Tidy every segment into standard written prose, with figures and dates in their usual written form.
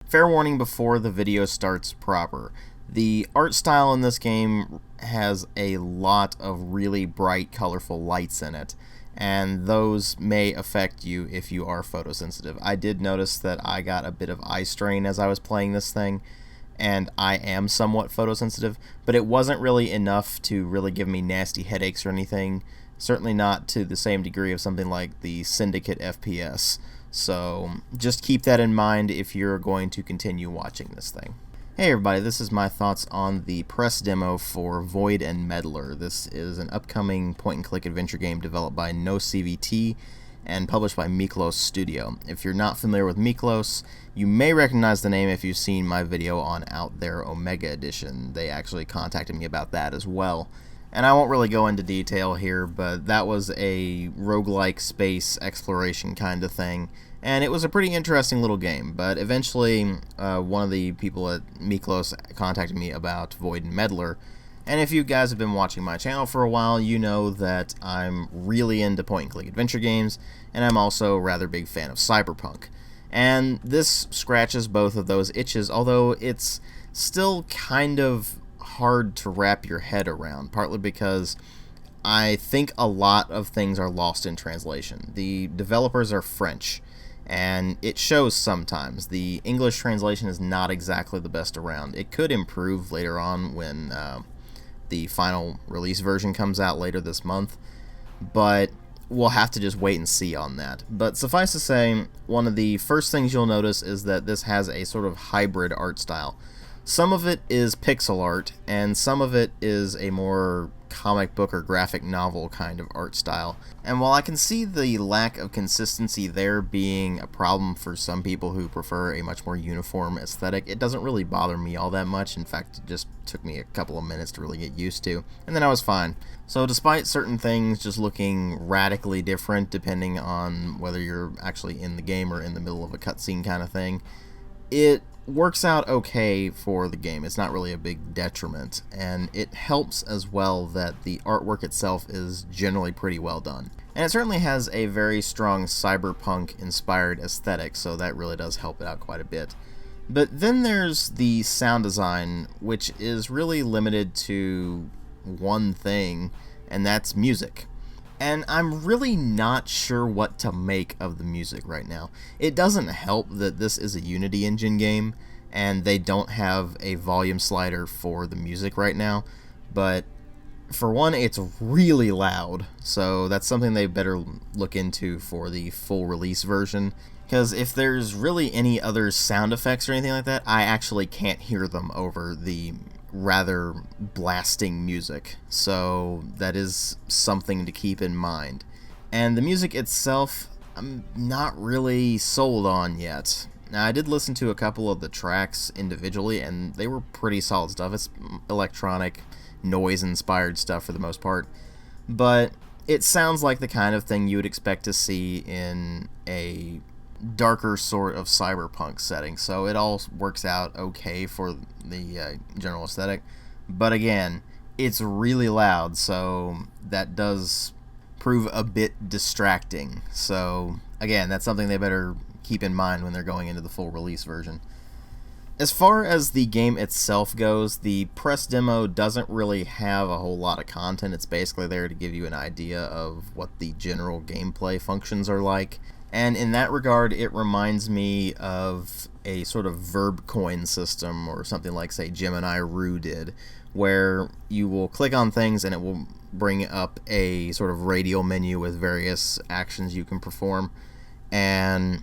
Fair warning before the video starts proper. The art style in this game has a lot of really bright, colorful lights in it, and those may affect you if you are photosensitive. I did notice that I got a bit of eye strain as I was playing this thing, and I am somewhat photosensitive, but it wasn't really enough to really give me nasty headaches or anything. Certainly not to the same degree of something like the Syndicate FPS. So just keep that in mind if you're going to continue watching this thing. Hey everybody, this is my thoughts on the press demo for Void and Meddler. This is an upcoming point-and-click adventure game developed by NoCVT and published by Mi-Clos Studio. If you're not familiar with Mi-Clos, you may recognize the name if you've seen my video on Out There Omega Edition. They actually contacted me about that as well. And I won't really go into detail here, but that was a roguelike space exploration kind of thing. And it was a pretty interesting little game, but eventually one of the people at Mi-Clos contacted me about Void and Meddler. And if you guys have been watching my channel for a while, you know that I'm really into point-and-click adventure games, and I'm also a rather big fan of cyberpunk. And this scratches both of those itches, although it's still kind of hard to wrap your head around, partly because I think a lot of things are lost in translation. The developers are French, and it shows sometimes. The English translation is not exactly the best around. It could improve later on when the final release version comes out later this month, but we'll have to just wait and see on that. But suffice to say, one of the first things you'll notice is that this has a sort of hybrid art style. Some of it is pixel art, and some of it is a more comic book or graphic novel kind of art style. And while I can see the lack of consistency there being a problem for some people who prefer a much more uniform aesthetic, it doesn't really bother me all that much. In fact, it just took me a couple of minutes to really get used to, and then I was fine. So despite certain things just looking radically different depending on whether you're actually in the game or in the middle of a cutscene kind of thing, it works out okay for the game. It's not really a big detriment, and it helps as well that the artwork itself is generally pretty well done. And it certainly has a very strong cyberpunk inspired aesthetic, so that really does help it out quite a bit. But then there's the sound design, which is really limited to one thing, and that's music. And I'm really not sure what to make of the music right now. It doesn't help that this is a Unity engine game, and they don't have a volume slider for the music right now. But for one, it's really loud, so that's something they better look into for the full release version. Because if there's really any other sound effects or anything like that, I actually can't hear them over the rather blasting music, so that is something to keep in mind. And the music itself, I'm not really sold on yet. Now, I did listen to a couple of the tracks individually, and they were pretty solid stuff. It's electronic, noise-inspired stuff for the most part, but it sounds like the kind of thing you would expect to see in a darker sort of cyberpunk setting, so it all works out okay for the general aesthetic. But again, it's really loud, so that does prove a bit distracting. So again, that's something they better keep in mind when they're going into the full release version. As far as the game itself goes, the press demo doesn't really have a whole lot of content. It's basically there to give you an idea of what the general gameplay functions are like. And in that regard, it reminds me of a sort of verb coin system, or something like, say, Gemini Rue did, where you will click on things and it will bring up a sort of radial menu with various actions you can perform. And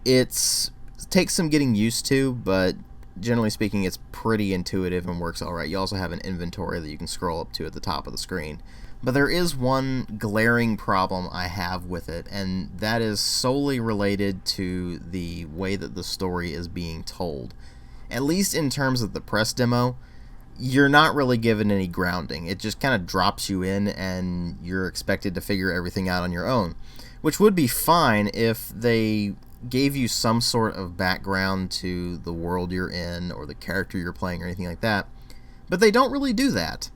it takes some getting used to, but generally speaking, it's pretty intuitive and works alright. You also have an inventory that you can scroll up to at the top of the screen. But there is one glaring problem I have with it, and that is solely related to the way that the story is being told. At least in terms of the press demo, you're not really given any grounding. It just kind of drops you in, and you're expected to figure everything out on your own, which would be fine if they gave you some sort of background to the world you're in, or the character you're playing, or anything like that. But they don't really do that.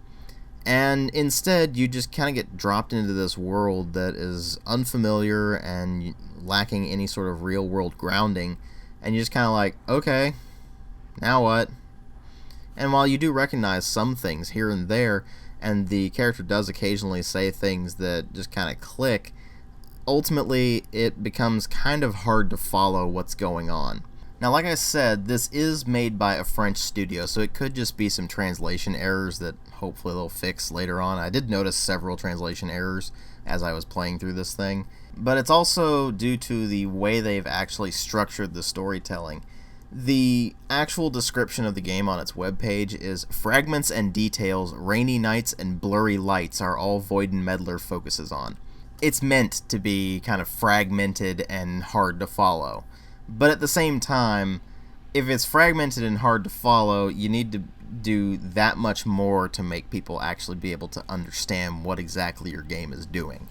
And instead, you just kind of get dropped into this world that is unfamiliar and lacking any sort of real-world grounding, and you're just kind of like, okay, now what? And while you do recognize some things here and there, and the character does occasionally say things that just kind of click, ultimately it becomes kind of hard to follow what's going on. Now, like I said, this is made by a French studio, so it could just be some translation errors that hopefully they'll fix later on. I did notice several translation errors as I was playing through this thing, but it's also due to the way they've actually structured the storytelling. The actual description of the game on its webpage is, "Fragments and details, rainy nights, and blurry lights are all Void and Meddler focuses on." It's meant to be kind of fragmented and hard to follow. But at the same time, if it's fragmented and hard to follow, you need to do that much more to make people actually be able to understand what exactly your game is doing.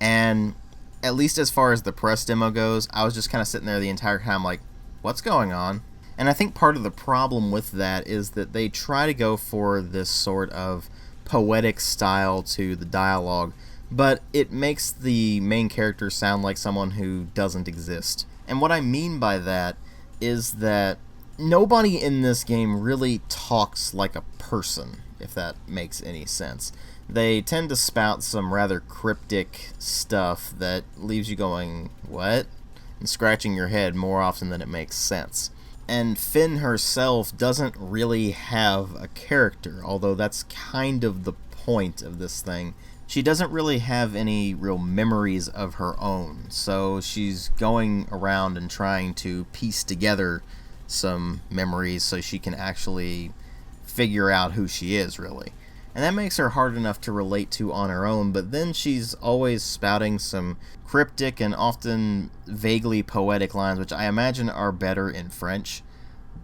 And at least as far as the press demo goes, I was just kind of sitting there the entire time like, what's going on? And I think part of the problem with that is that they try to go for this sort of poetic style to the dialogue, but it makes the main character sound like someone who doesn't exist. And what I mean by that is that nobody in this game really talks like a person, if that makes any sense. They tend to spout some rather cryptic stuff that leaves you going, what? And scratching your head more often than it makes sense. And Finn herself doesn't really have a character, although that's kind of the point of this thing. She doesn't really have any real memories of her own, so she's going around and trying to piece together some memories so she can actually figure out who she is, really. And that makes her hard enough to relate to on her own, but then she's always spouting some cryptic and often vaguely poetic lines, which I imagine are better in French,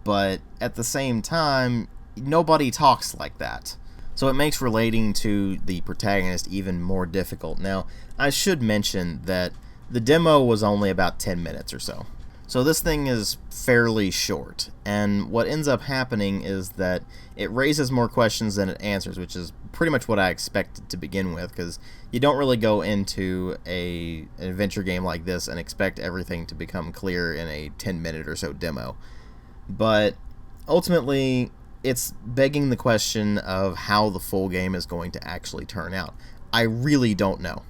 but at the same time, nobody talks like that. So it makes relating to the protagonist even more difficult. Now, I should mention that the demo was only about 10 minutes or so. So this thing is fairly short, and what ends up happening is that it raises more questions than it answers, which is pretty much what I expected to begin with, because you don't really go into an adventure game like this and expect everything to become clear in a 10-minute or so demo. But ultimately, it's begging the question of how the full game is going to actually turn out. I really don't know,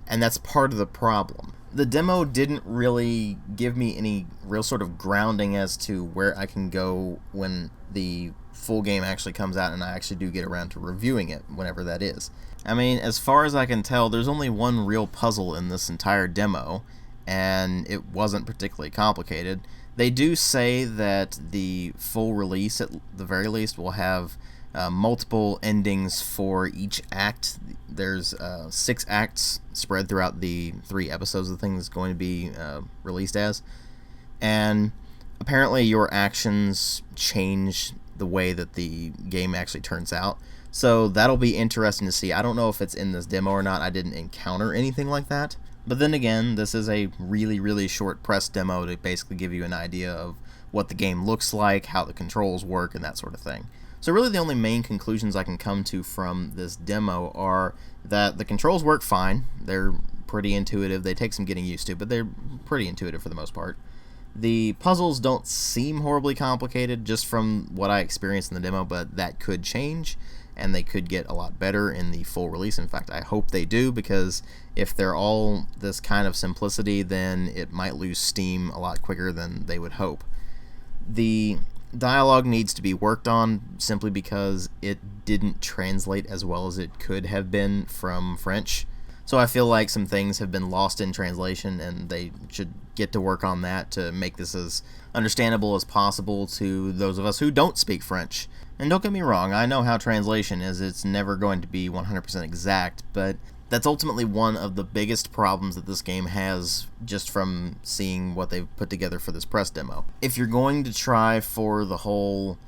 and that's part of the problem. The demo didn't really give me any real sort of grounding as to where I can go when the full game actually comes out and I actually do get around to reviewing it, whenever that is. I mean, as far as I can tell, there's only one real puzzle in this entire demo, and it wasn't particularly complicated. They do say that the full release, at the very least, will have multiple endings for each act. There's 6 acts spread throughout the 3 episodes the thing is going to be released as. And apparently your actions change the way that the game actually turns out. So that'll be interesting to see. I don't know if it's in this demo or not. I didn't encounter anything like that. But then again, this is a really, really short press demo to basically give you an idea of what the game looks like, how the controls work, and that sort of thing. So really the only main conclusions I can come to from this demo are that the controls work fine. They're pretty intuitive. They take some getting used to, but they're pretty intuitive for the most part. The puzzles don't seem horribly complicated just from what I experienced in the demo, but that could change, and they could get a lot better in the full release. In fact, I hope they do, because if they're all this kind of simplicity, then it might lose steam a lot quicker than they would hope. The dialogue needs to be worked on simply because it didn't translate as well as it could have been from French. So I feel like some things have been lost in translation, and they should get to work on that to make this as understandable as possible to those of us who don't speak French. And don't get me wrong, I know how translation is. It's never going to be 100% exact, but that's ultimately one of the biggest problems that this game has, just from seeing what they've put together for this press demo. If you're going to try for the whole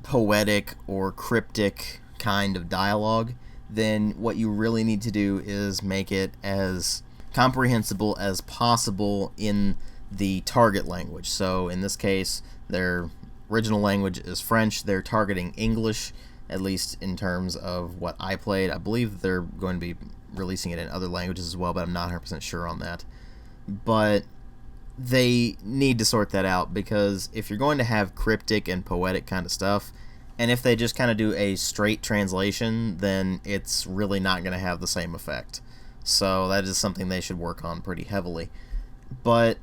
poetic or cryptic kind of dialogue, then what you really need to do is make it as comprehensible as possible in the target language. So in this case, their original language is French. They're targeting English, at least in terms of what I played. I believe they're going to be releasing it in other languages as well, but I'm not 100% sure on that. But they need to sort that out, because if you're going to have cryptic and poetic kind of stuff, and if they just kind of do a straight translation, then it's really not going to have the same effect. So that is something they should work on pretty heavily. But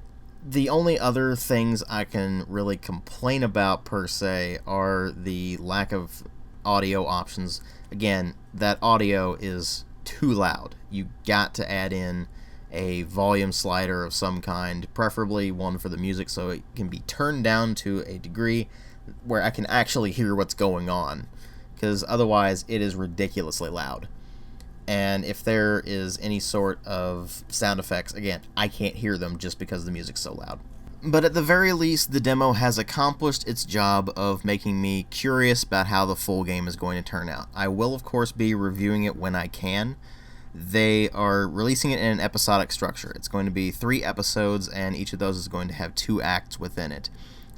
the only other things I can really complain about per se are the lack of audio options. Again, that audio is too loud. You got to add in a volume slider of some kind, preferably one for the music, so it can be turned down to a degree where I can actually hear what's going on, because otherwise it is ridiculously loud. And if there is any sort of sound effects, again, I can't hear them just because the music's so loud. But at the very least, the demo has accomplished its job of making me curious about how the full game is going to turn out. I will, of course, be reviewing it when I can. They are releasing it in an episodic structure. It's going to be 3 episodes, and each of those is going to have 2 acts within it.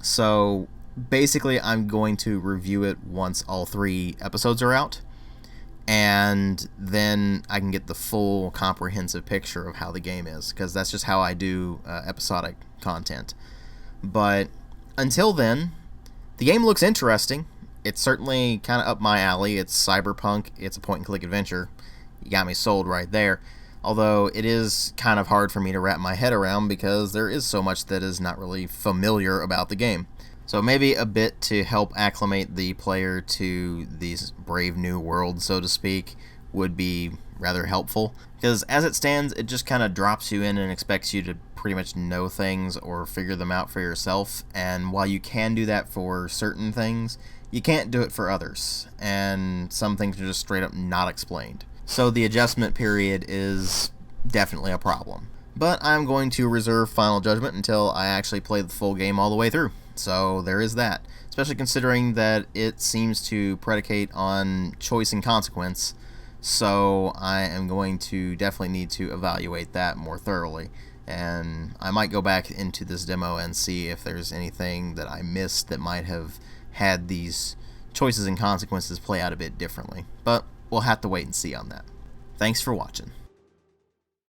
So basically, I'm going to review it once all 3 episodes are out, and then I can get the full comprehensive picture of how the game is, because that's just how I do episodic content. But until then, the game looks interesting. It's certainly kind of up my alley. It's cyberpunk. It's a point-and-click adventure. You got me sold right there. Although it is kind of hard for me to wrap my head around, because there is so much that is not really familiar about the game. So maybe a bit to help acclimate the player to these brave new world, so to speak, would be rather helpful. Because as it stands, it just kind of drops you in and expects you to pretty much know things or figure them out for yourself. And while you can do that for certain things, you can't do it for others. And some things are just straight up not explained. So the adjustment period is definitely a problem. But I'm going to reserve final judgment until I actually play the full game all the way through. So there is that. Especially considering that it seems to predicate on choice and consequence. So I am going to definitely need to evaluate that more thoroughly. And I might go back into this demo and see if there's anything that I missed that might have had these choices and consequences play out a bit differently. But we'll have to wait and see on that. Thanks for watching.